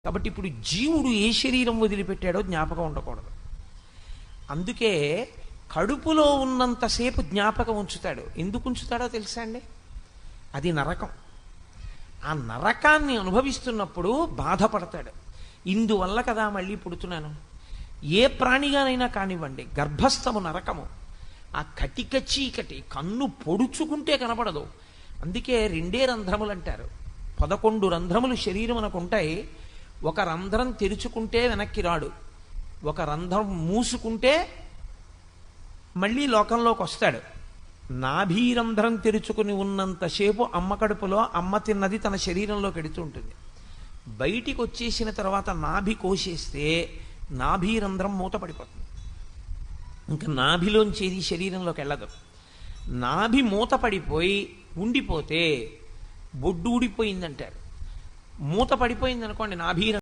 కాబట్టి ఇప్పుడు జీవుడు ఏ శరీరం వదిలిపెట్టాడో జ్ఞాపకం ఉండకూడదు. అందుకే కడుపులో ఉన్నంతసేపు జ్ఞాపకం ఉంచుతాడు. ఎందుకు ఉంచుతాడో తెలుసా అండి? అది నరకం. ఆ నరకాన్ని అనుభవిస్తున్నప్పుడు బాధపడతాడు. ఇందువల్ల కదా మళ్ళీ పుడుతున్నాను. ఏ ప్రాణిగానైనా కానివ్వండి, గర్భస్థము నరకము. ఆ కటిక చీకటి కన్ను పొడుచుకుంటే కనపడదు. అందుకే 2 రంధ్రములు అంటారు. 11 రంధ్రములు శరీరమునకు ఉంటాయి. ఒక రంధ్రం తెరుచుకుంటే వెనక్కి రాడు, ఒక రంధ్రం మూసుకుంటే మళ్ళీ లోకంలోకి వస్తాడు. నాభీరంధ్రం తెరుచుకుని ఉన్నంతసేపు అమ్మ కడుపులో అమ్మ తిన్నది తన శరీరంలోకి ఎడుతూ ఉంటుంది. బయటికి వచ్చేసిన తర్వాత నాభి కోసేస్తే నాభీరంధ్రం మూతపడిపోతుంది. ఇంకా నాభిలోంచి ఏది శరీరంలోకి వెళ్ళదు. నాభి మూతపడిపోయి ఉండిపోతే బొడ్డు ఊడిపోయిందంటారు. మూత పడిపోయింది అనుకోండి నాభీ